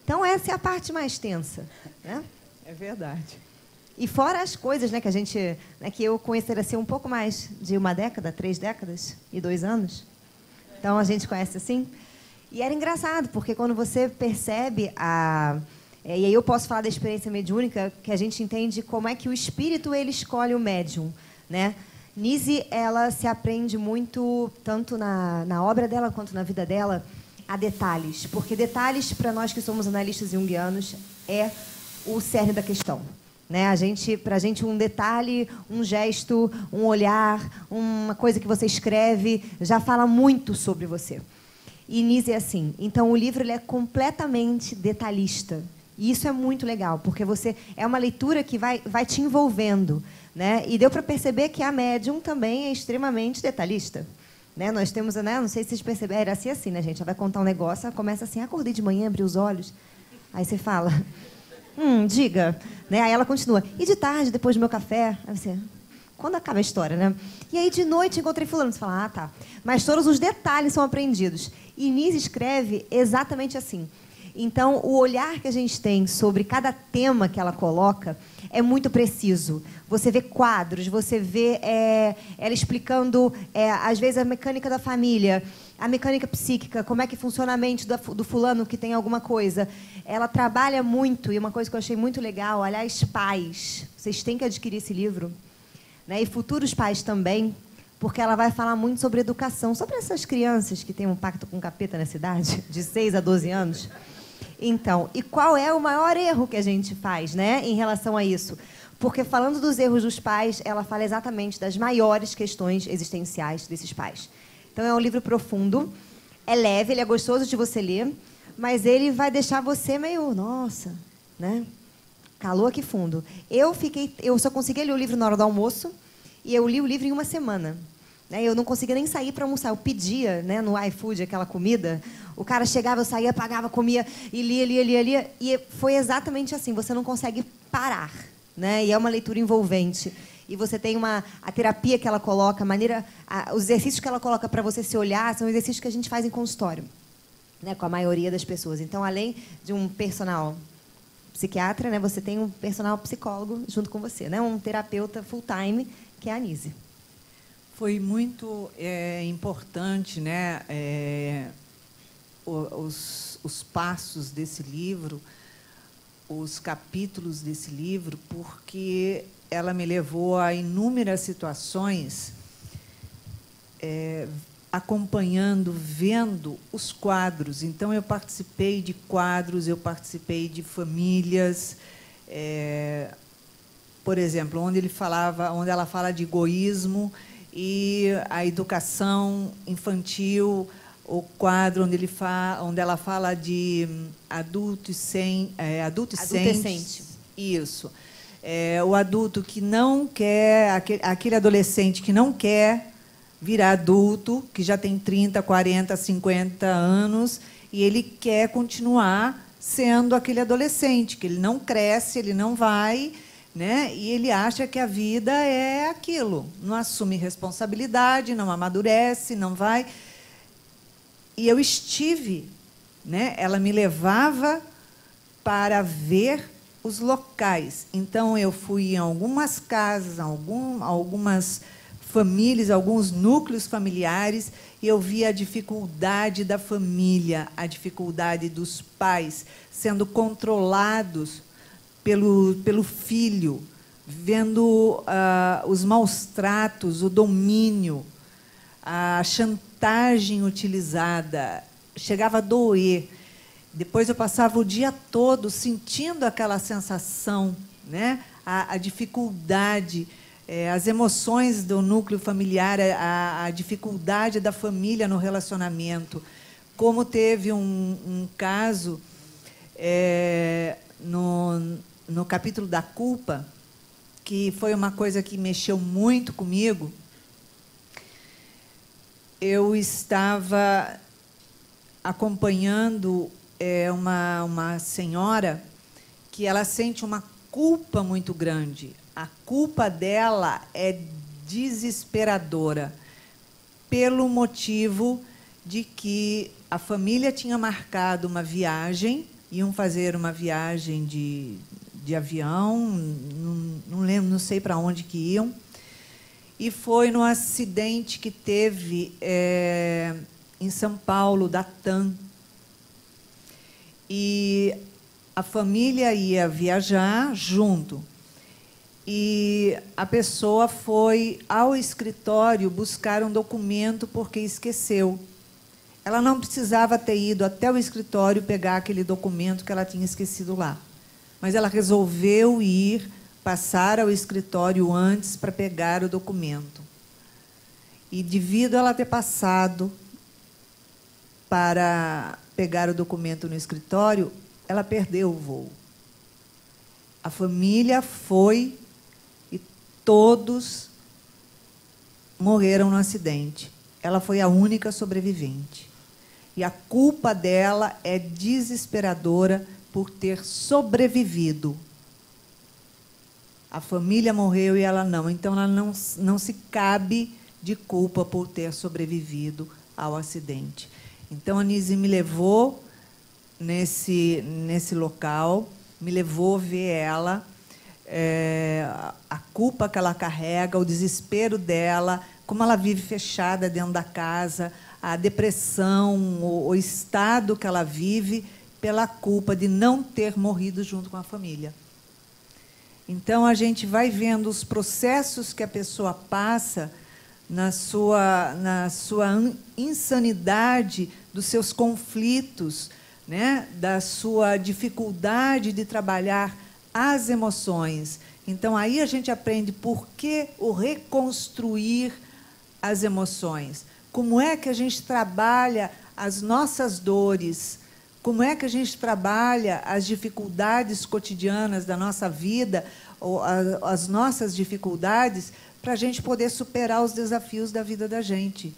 Então, essa é a parte mais tensa, né? É verdade. E fora as coisas, né, que a gente, né, que eu conheço assim um pouco mais de 1 década, 3 décadas e 2 anos. Então, a gente conhece assim. E era engraçado, porque quando você percebe e aí eu posso falar da experiência mediúnica, que a gente entende como é que o espírito ele escolhe o médium, né? Nise, ela se aprende muito, tanto na obra dela quanto na vida dela, a detalhes. Porque detalhes, para nós que somos analistas junguianos, é o cerne da questão. Né? Para a gente, um detalhe, um gesto, um olhar, uma coisa que você escreve, já fala muito sobre você. E Nise é assim. Então, o livro ele é completamente detalhista. E isso é muito legal, porque é uma leitura que vai te envolvendo. Né? E deu para perceber que a médium também é extremamente detalhista. Né? Nós temos, né? Não sei se vocês perceberam, era assim, né, gente? Ela vai contar um negócio, ela começa assim, acordei de manhã, abri os olhos. Aí você fala, diga. Né? Aí ela continua, e de tarde, depois do meu café? Aí você, quando acaba a história, né? E aí de noite encontrei fulano. Você fala, tá. Mas todos os detalhes são aprendidos. E Nise escreve exatamente assim. Então, o olhar que a gente tem sobre cada tema que ela coloca é muito preciso. Você vê quadros, você vê ela explicando, às vezes, a mecânica da família, a mecânica psíquica, como é que funciona a mente do fulano que tem alguma coisa. Ela trabalha muito, e uma coisa que eu achei muito legal, aliás, pais, vocês têm que adquirir esse livro, né? E futuros pais também, porque ela vai falar muito sobre educação, sobre essas crianças que têm um pacto com o capeta nessa idade, de 6 a 12 anos. Então, e qual é o maior erro que a gente faz, né, em relação a isso? Porque, falando dos erros dos pais, ela fala exatamente das maiores questões existenciais desses pais. Então, é um livro profundo, é leve, ele é gostoso de você ler, mas ele vai deixar você meio, nossa, né? Calou aqui fundo. Eu só consegui ler o livro na hora do almoço, e eu li o livro em 1 semana. Eu não conseguia nem sair para almoçar. Eu pedia, né, no iFood aquela comida. O cara chegava, eu saía, pagava, comia e lia. E foi exatamente assim. Você não consegue parar. Né? E é uma leitura envolvente. E você tem a terapia que ela coloca, os exercícios que ela coloca para você se olhar, são exercícios que a gente faz em consultório, né, com a maioria das pessoas. Então, além de um personal psiquiatra, né, você tem um personal psicólogo junto com você, né, um terapeuta full-time, que é a Nise. Foi muito importante, né, os passos desse livro, os capítulos desse livro, porque ela me levou a inúmeras situações, acompanhando, vendo os quadros. Então, eu participei de quadros, eu participei de famílias, por exemplo, onde ela fala de egoísmo e a educação infantil, o quadro onde ela fala de adolescente. Isso. O adulto que não quer, aquele adolescente que não quer virar adulto, que já tem 30, 40, 50 anos, e ele quer continuar sendo aquele adolescente, que ele não cresce, ele não vai, né? E ele acha que a vida é aquilo, não assume responsabilidade, não amadurece, não vai. E eu estive, né? Ela me levava para ver os locais. Então, eu fui em algumas casas, algumas famílias, alguns núcleos familiares, e eu vi a dificuldade da família, a dificuldade dos pais sendo controlados pelo filho, vendo os maus tratos, o domínio, a chantagem utilizada. Chegava a doer. Depois eu passava o dia todo sentindo aquela sensação, né? A dificuldade, as emoções do núcleo familiar, a dificuldade da família no relacionamento. Como teve um caso no capítulo da culpa, que foi uma coisa que mexeu muito comigo. Eu estava acompanhando uma senhora que ela sente uma culpa muito grande. A culpa dela é desesperadora, pelo motivo de que a família tinha marcado uma viagem, iam fazer uma viagem de avião, não lembro, não sei para onde que iam, e foi no acidente que teve em São Paulo, da TAM. E a família ia viajar junto. E a pessoa foi ao escritório buscar um documento porque esqueceu. Ela não precisava ter ido até o escritório pegar aquele documento que ela tinha esquecido lá. Mas ela resolveu ir, passar ao escritório antes para pegar o documento. E, devido a ela ter passado para pegar o documento no escritório, ela perdeu o voo. A família foi e todos morreram no acidente. Ela foi a única sobrevivente. E a culpa dela é desesperadora por ter sobrevivido. A família morreu e ela não. Então, ela não se cabe de culpa por ter sobrevivido ao acidente. Então, a Nise me levou nesse local, me levou ver ela, a culpa que ela carrega, o desespero dela, como ela vive fechada dentro da casa, a depressão, o estado que ela vive pela culpa de não ter morrido junto com a família. Então, a gente vai vendo os processos que a pessoa passa na sua insanidade, dos seus conflitos, né? Da sua dificuldade de trabalhar as emoções. Então, aí a gente aprende por que o reconstruir as emoções. Como é que a gente trabalha as nossas dores? Como é que a gente trabalha as dificuldades cotidianas da nossa vida, ou as nossas dificuldades, para a gente poder superar os desafios da vida da gente?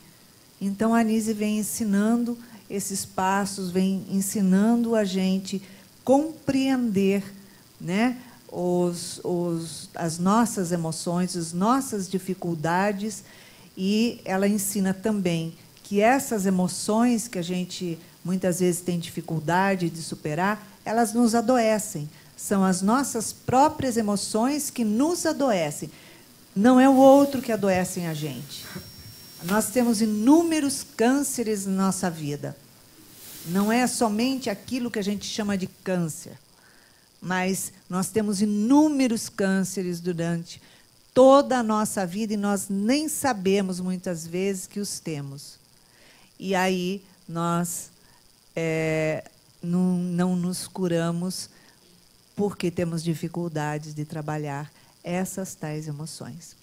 Então, a Nise vem ensinando esses passos, vem ensinando a gente compreender, né, as nossas emoções, as nossas dificuldades, e ela ensina também que essas emoções que a gente muitas vezes tem dificuldade de superar, elas nos adoecem. São as nossas próprias emoções que nos adoecem. Não é o outro que adoece a gente. Nós temos inúmeros cânceres na nossa vida. Não é somente aquilo que a gente chama de câncer, mas nós temos inúmeros cânceres durante toda a nossa vida e nós nem sabemos, muitas vezes, que os temos. E aí nós não nos curamos porque temos dificuldades de trabalhar essas tais emoções.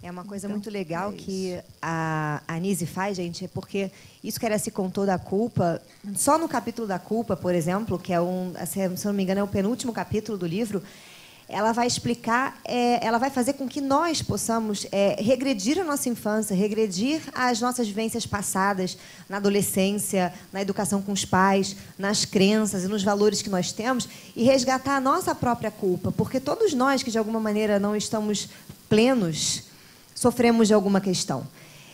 É uma coisa muito legal que a Nise faz, gente, é porque isso que ela se contou da culpa, só no capítulo da culpa, por exemplo, que é se eu não me engano, é o penúltimo capítulo do livro, ela vai explicar, ela vai fazer com que nós possamos regredir a nossa infância, regredir as nossas vivências passadas na adolescência, na educação com os pais, nas crenças e nos valores que nós temos e resgatar a nossa própria culpa, porque todos nós que, de alguma maneira, não estamos plenos, sofremos de alguma questão.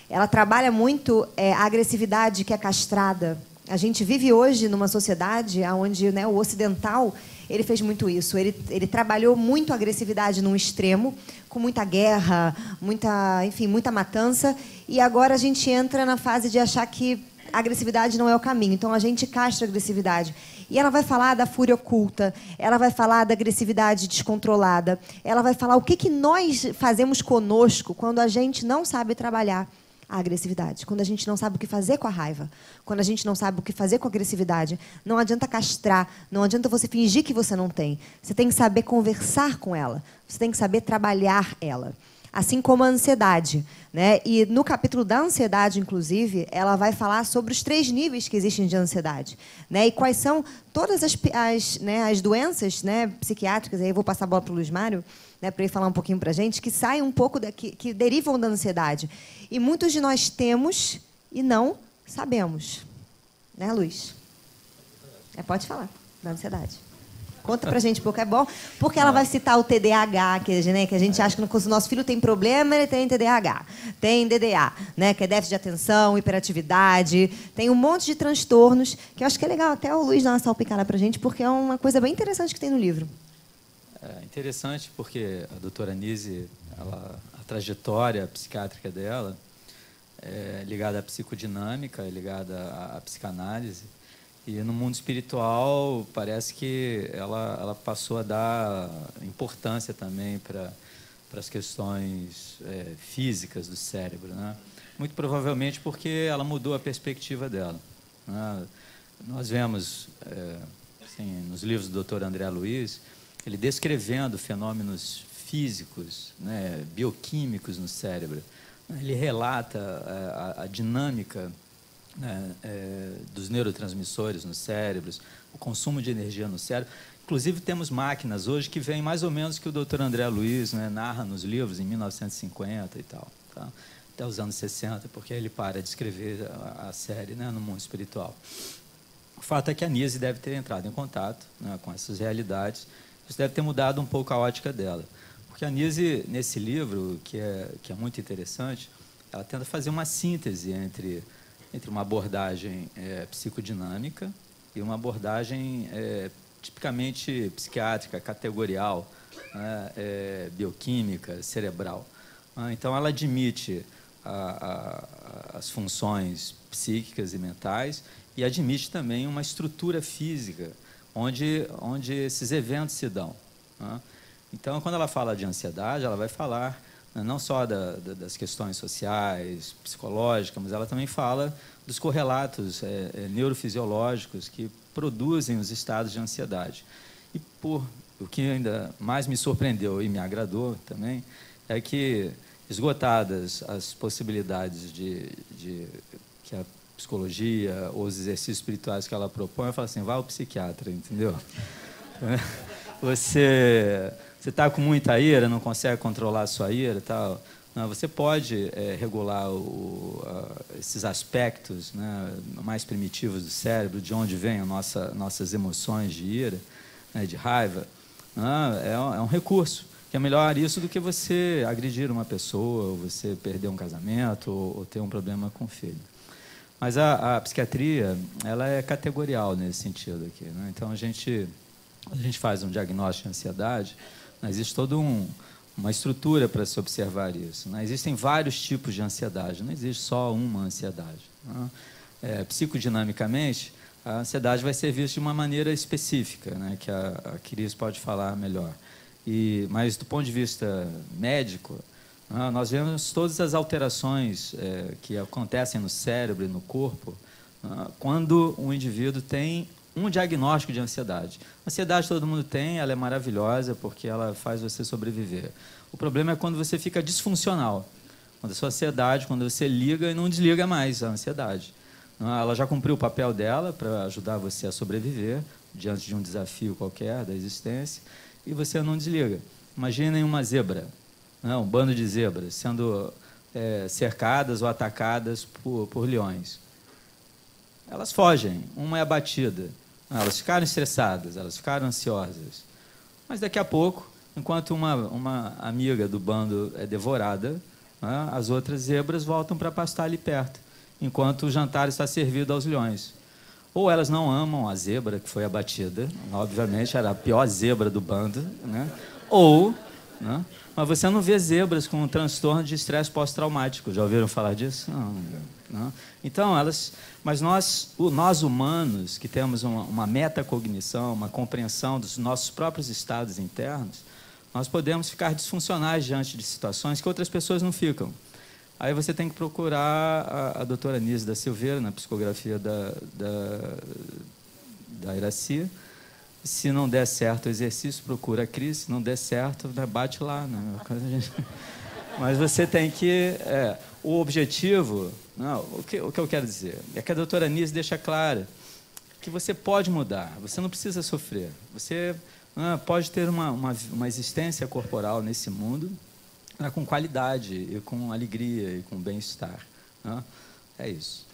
Ela trabalha muito a agressividade que é castrada. A gente vive hoje numa sociedade onde, né, o ocidental ele fez muito isso. Ele trabalhou muito a agressividade num extremo, com muita guerra, muita matança, e agora a gente entra na fase de achar que a agressividade não é o caminho. Então, a gente castra a agressividade. E ela vai falar da fúria oculta, ela vai falar da agressividade descontrolada, ela vai falar o que nós fazemos conosco quando a gente não sabe trabalhar a agressividade, quando a gente não sabe o que fazer com a raiva, quando a gente não sabe o que fazer com a agressividade. Não adianta castrar, não adianta você fingir que você não tem. Você tem que saber conversar com ela, você tem que saber trabalhar ela. Assim como a ansiedade, né? E no capítulo da ansiedade, inclusive, ela vai falar sobre os 3 níveis que existem de ansiedade, né? E quais são todas as doenças, né, psiquiátricas. Aí eu vou passar a bola para o Luiz Mário, né, para ele falar um pouquinho para a gente, que saem um pouco que derivam da ansiedade. E muitos de nós temos e não sabemos. Né, Luiz? Pode falar da ansiedade. Conta pra gente um pouco, é bom, porque ela vai citar o TDAH, que a gente acha que quando o nosso filho tem problema, ele tem TDAH. Tem DDA, né, que é déficit de atenção, hiperatividade, tem um monte de transtornos, que eu acho que é legal até o Luiz dar uma salpicada pra gente, porque é uma coisa bem interessante que tem no livro. É interessante porque a doutora Nise, a trajetória psiquiátrica dela é ligada à psicodinâmica, é ligada à psicanálise. E no mundo espiritual, parece que ela passou a dar importância também para as questões físicas do cérebro, né? Muito provavelmente porque ela mudou a perspectiva dela, né? Nós vemos, assim, nos livros do Dr. André Luiz, ele descrevendo fenômenos físicos, né, bioquímicos no cérebro. Ele relata a dinâmica, né, dos neurotransmissores nos cérebros, o consumo de energia no cérebro. Inclusive, temos máquinas hoje que vêm mais ou menos que o Dr. André Luiz, né, narra nos livros, em 1950 e tal, tá? Até os anos 60, porque ele para de escrever a série, né, no mundo espiritual. O fato é que a Nise deve ter entrado em contato, né, com essas realidades. Isso deve ter mudado um pouco a ótica dela. Porque a Nise, nesse livro, que é muito interessante, ela tenta fazer uma síntese entre uma abordagem psicodinâmica e uma abordagem tipicamente psiquiátrica, categorial, né, bioquímica, cerebral. Então, ela admite as funções psíquicas e mentais e admite também uma estrutura física onde esses eventos se dão, né? Então, quando ela fala de ansiedade, ela vai falar, né, não só das questões sociais, psicológicas, mas ela também fala dos correlatos neurofisiológicos que produzem os estados de ansiedade. E o que ainda mais me surpreendeu e me agradou também é que, esgotadas as possibilidades que a psicologia ou os exercícios espirituais que ela propõe, eu falo assim, vá ao psiquiatra, entendeu? Você está com muita ira, não consegue controlar a sua ira e tal. Não, você pode regular esses aspectos, né, mais primitivos do cérebro, de onde vêm nossas emoções de ira, né, de raiva. É um recurso, que é melhor isso do que você agredir uma pessoa, ou você perder um casamento, ou ter um problema com o filho. Mas a psiquiatria, ela é categorial nesse sentido aqui, né? Então, a gente faz um diagnóstico de ansiedade, né, existe toda uma estrutura para se observar isso, né? Existem vários tipos de ansiedade, não existe só uma ansiedade, né? Psicodinamicamente, a ansiedade vai ser vista de uma maneira específica, né, que a Cris pode falar melhor. Mas, do ponto de vista médico, nós vemos todas as alterações que acontecem no cérebro e no corpo quando um indivíduo tem um diagnóstico de ansiedade. Ansiedade todo mundo tem, ela é maravilhosa porque ela faz você sobreviver. O problema é quando você fica disfuncional. Quando a sua ansiedade, quando você liga e não desliga mais a ansiedade. Ela já cumpriu o papel dela para ajudar você a sobreviver diante de um desafio qualquer da existência e você não desliga. Imaginem uma zebra, um bando de zebras sendo cercadas ou atacadas por leões. Elas fogem, uma é abatida. Elas ficaram estressadas, elas ficaram ansiosas. Mas daqui a pouco, enquanto uma amiga do bando é devorada, as outras zebras voltam para pastar ali perto, enquanto o jantar está servido aos leões. Ou elas não amam a zebra que foi abatida, obviamente era a pior zebra do bando, né? Ou, né? Mas você não vê zebras com um transtorno de estresse pós-traumático. Já ouviram falar disso? Não. Então, mas nós humanos, que temos uma metacognição, uma compreensão dos nossos próprios estados internos, nós podemos ficar disfuncionais diante de situações que outras pessoas não ficam. Aí você tem que procurar a doutora Nise da Silveira, na psicografia da Iraci. Se não der certo o exercício, procura a Cris. Se não der certo, bate lá. Né? Mas você tem que... o objetivo... Não, o que eu quero dizer é que a doutora Nise deixa claro que você pode mudar, você não precisa sofrer. Você pode ter uma existência corporal nesse mundo com qualidade, e com alegria, e com bem-estar. É isso.